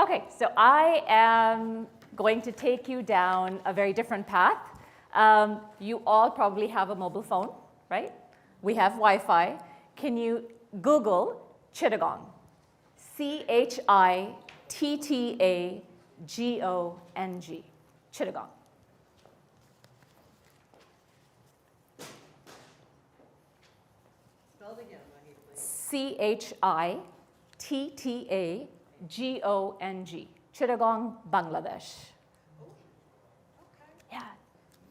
Okay, so I am going to take you down a very different path. You all probably have a mobile phone, right? We have Wi-Fi. Can you Google Chittagong? Chittagong. Chittagong. Spelled again, Chittagong. Chittagong, Bangladesh. Oh, okay. Yeah,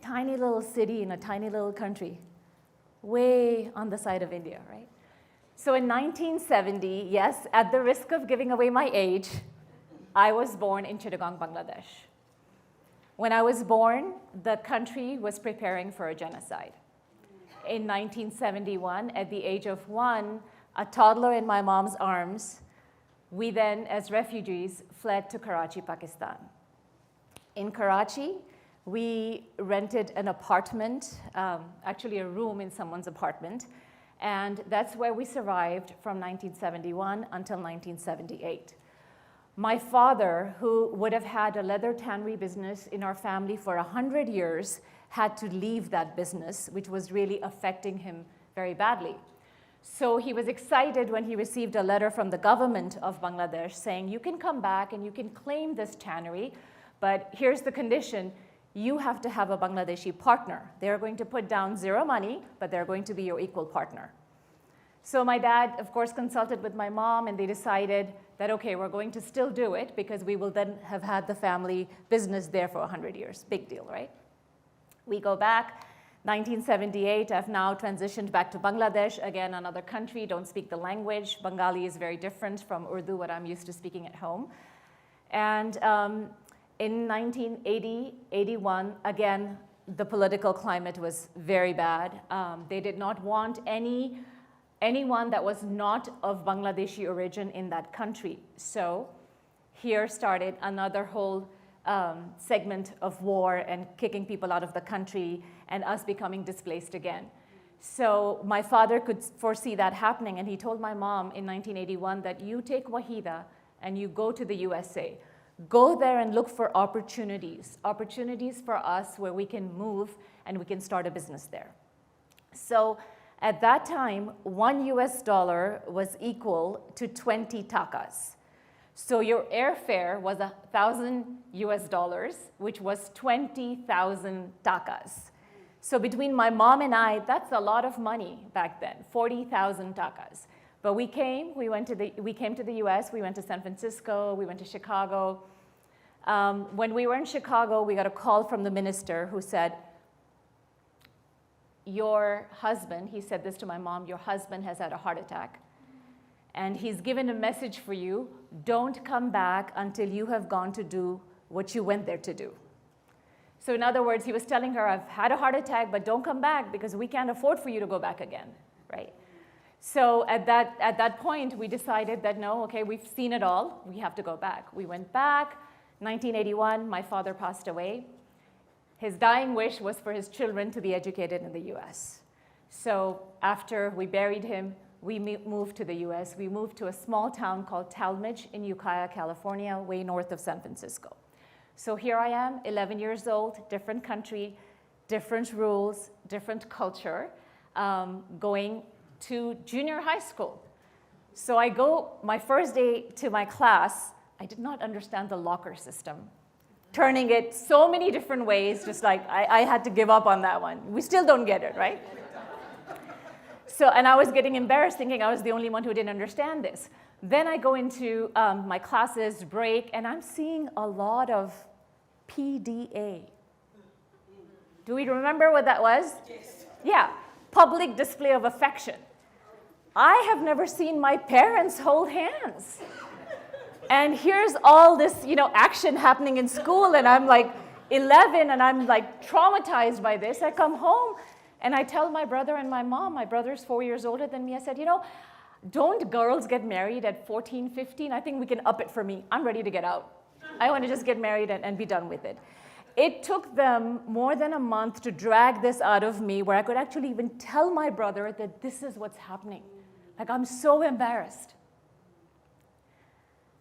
tiny little city in a tiny little country, way on the side of India, right? So in 1970, yes, at the risk of giving away my age, I was born in Chittagong, Bangladesh. When I was born, the country was preparing for a genocide. In 1971, at the age of 1, a toddler in my mom's arms, we then, as refugees, fled to Karachi, Pakistan. In Karachi, we rented an apartment, actually a room in someone's apartment, and that's where we survived from 1971 until 1978. My father, who would have had a leather tannery business in our family for 100 years, had to leave that business, which was really affecting him very badly. So he was excited when he received a letter from the government of Bangladesh saying, you can come back and you can claim this tannery, but here's the condition. You have to have a Bangladeshi partner. They're going to put down zero money, but they're going to be your equal partner. So my dad, of course, consulted with my mom, and they decided that, okay, we're going to still do it because we will then have had the family business there for 100 years. Big deal, right? We go back. 1978, I've now transitioned back to Bangladesh, again, another country, don't speak the language. Bengali is very different from Urdu, what I'm used to speaking at home. And in 1980, 81, again, the political climate was very bad. They did not want anyone that was not of Bangladeshi origin in that country. So here started another whole segment of war and kicking people out of the country and us becoming displaced again. So my father could foresee that happening, and he told my mom in 1981 that you take Waheeda and you go to the USA. Go there and look for opportunities for us where we can move and we can start a business there. So at that time, $1 US was equal to 20 takas. So your airfare was 1,000 US dollars, which was 20,000 takas. So between my mom and I, that's a lot of money back then, 40,000 takas. But we came to the US, we went to San Francisco, we went to Chicago. When we were in Chicago, we got a call from the minister who said, your husband, he said this to my mom, your husband has had a heart attack. And he's given a message for you, don't come back until you have gone to do what you went there to do. So in other words, he was telling her, I've had a heart attack, but don't come back because we can't afford for you to go back again, right? So at that point, we decided that no, okay, we've seen it all, we have to go back. We went back, 1981, my father passed away. His dying wish was for his children to be educated in the US. So after we buried him, we moved to the US. We moved to a small town called Talmadge in Ukiah, California, way north of San Francisco. So here I am, 11 years old, different country, different rules, different culture, going to junior high school. So I go, my first day to my class, I did not understand the locker system. Turning it so many different ways, just like I had to give up on that one. We still don't get it, right? So, and I was getting embarrassed thinking I was the only one who didn't understand this. Then I go into my classes, break, and I'm seeing a lot of PDA. Do we remember what that was? Yes. Yeah, public display of affection. I have never seen my parents hold hands. And here's all this, action happening in school, and I'm like 11, and I'm like traumatized by this. I come home, and I tell my brother and my mom, my brother's 4 years older than me, I said, don't girls get married at 14, 15? I think we can up it for me. I'm ready to get out. I want to just get married and be done with it. It took them more than a month to drag this out of me where I could actually even tell my brother that this is what's happening. Like, I'm so embarrassed.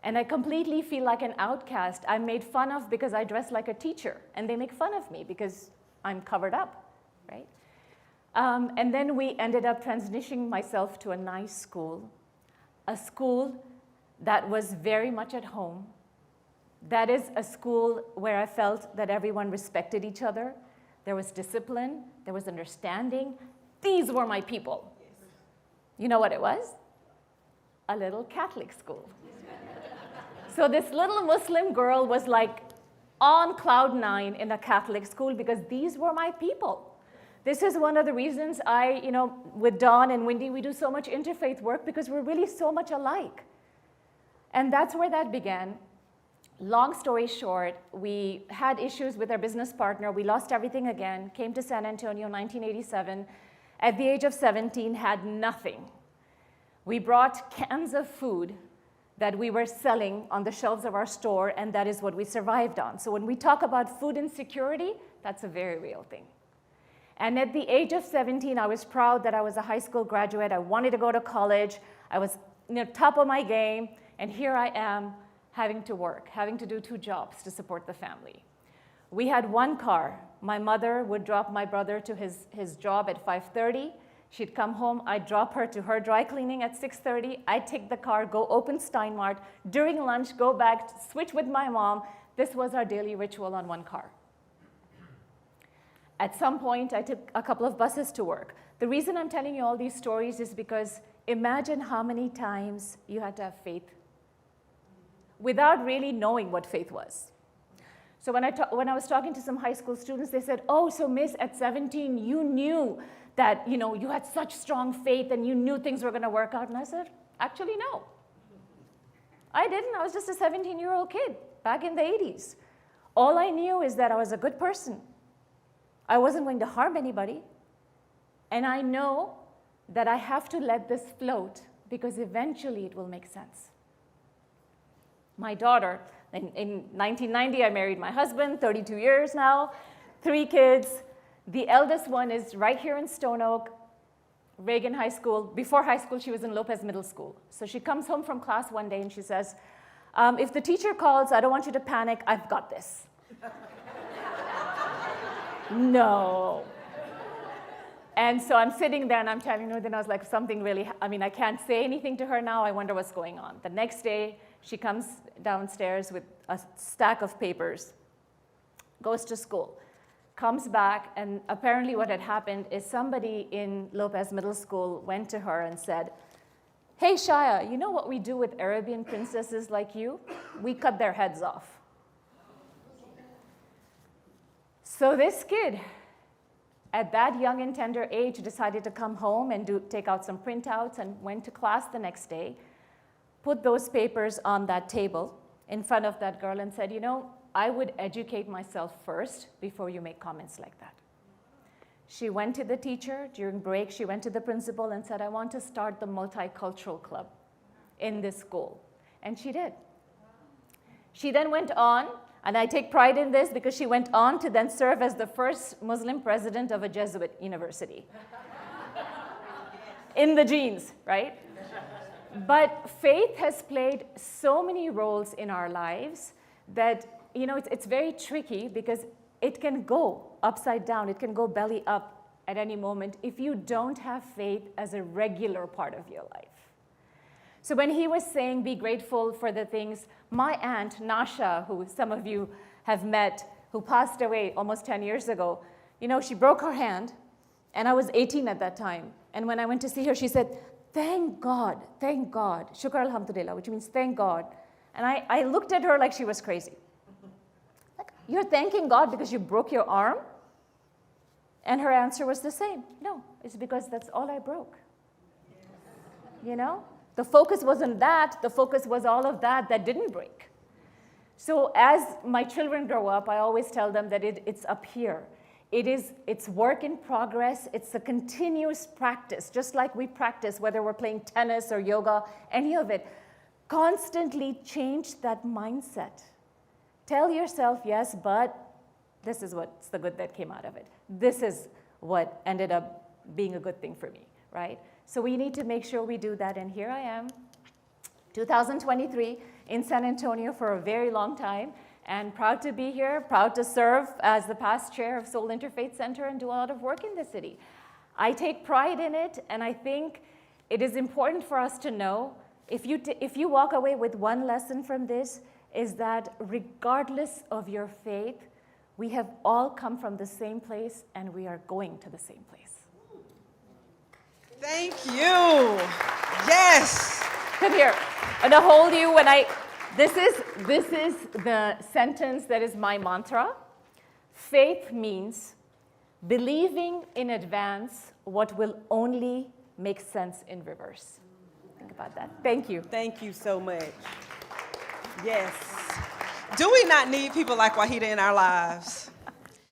And I completely feel like an outcast. I'm made fun of because I dress like a teacher, and they make fun of me because I'm covered up, right? And then we ended up transitioning myself to a nice school, a school that was very much at home. That is a school where I felt that everyone respected each other. There was discipline, there was understanding. These were my people. You know what it was? A little Catholic school. So this little Muslim girl was like on cloud nine in a Catholic school because these were my people. This is one of the reasons with Dawn and Wendy, we do so much interfaith work because we're really so much alike. And that's where that began. Long story short, we had issues with our business partner. We lost everything again, came to San Antonio in 1987. At the age of 17, had nothing. We brought cans of food that we were selling on the shelves of our store, and that is what we survived on. So when we talk about food insecurity, that's a very real thing. And at the age of 17, I was proud that I was a high school graduate. I wanted to go to college. I was top of my game, and here I am having to work, having to do 2 jobs to support the family. We had 1 car. My mother would drop my brother to his job at 5:30. She'd come home, I'd drop her to her dry cleaning at 6:30. I'd take the car, go open Steinmart. During lunch, go back, switch with my mom. This was our daily ritual on 1 car. At some point, I took a couple of buses to work. The reason I'm telling you all these stories is because imagine how many times you had to have faith without really knowing what faith was. So when I was talking to some high school students, they said, oh, so Miss, at 17, you knew that you had such strong faith and you knew things were going to work out. And I said, actually, no. I didn't. I was just a 17-year-old kid back in the 80s. All I knew is that I was a good person. I wasn't going to harm anybody. And I know that I have to let this float because eventually it will make sense. My daughter, in 1990, I married my husband, 32 years now, 3 kids. The eldest one is right here in Stone Oak, Reagan High School. Before high school, she was in Lopez Middle School. So she comes home from class one day and she says, if the teacher calls, I don't want you to panic, I've got this. No. And so I'm sitting there and I'm telling her, then I was like, something really, I can't say anything to her now, I wonder what's going on. The next day, she comes downstairs with a stack of papers, goes to school. Comes back, and apparently what had happened is somebody in Lopez Middle School went to her and said, hey, Shaya, you know what we do with Arabian princesses like you? We cut their heads off. So this kid, at that young and tender age, decided to come home and take out some printouts and went to class the next day, put those papers on that table in front of that girl and said, I would educate myself first before you make comments like that. She went to the teacher during break. She went to the principal and said, I want to start the multicultural club in this school. And she did. She then went on, and I take pride in this because she went on to then serve as the first Muslim president of a Jesuit university. In the genes, right? But faith has played so many roles in our lives that it's very tricky because it can go upside down. It can go belly up at any moment if you don't have faith as a regular part of your life. So when he was saying be grateful for the things, my aunt, Nasha, who some of you have met, who passed away almost 10 years ago, she broke her hand, and I was 18 at that time. And when I went to see her, she said, thank God, shukr alhamdulillah, which means thank God. And I looked at her like she was crazy. You're thanking God because you broke your arm? And her answer was the same. No, it's because that's all I broke. The focus wasn't that. The focus was all of that didn't break. So as my children grow up, I always tell them that it's up here. It's work in progress. It's a continuous practice, just like we practice, whether we're playing tennis or yoga, any of it. Constantly change that mindset. Tell yourself, yes, but this is what's the good that came out of it. This is what ended up being a good thing for me, right? So we need to make sure we do that, and here I am, 2023, in San Antonio for a very long time, and proud to be here, proud to serve as the past chair of Soul Interfaith Center and do a lot of work in the city. I take pride in it, and I think it is important for us to know, if you walk away with one lesson from this, is that regardless of your faith, we have all come from the same place, and we are going to the same place. Thank you. Yes. Come here. I'm gonna hold you when this is the sentence that is my mantra. Faith means believing in advance what will only make sense in reverse. Think about that. Thank you. Thank you so much. Yes. Do we not need people like Waheeda in our lives?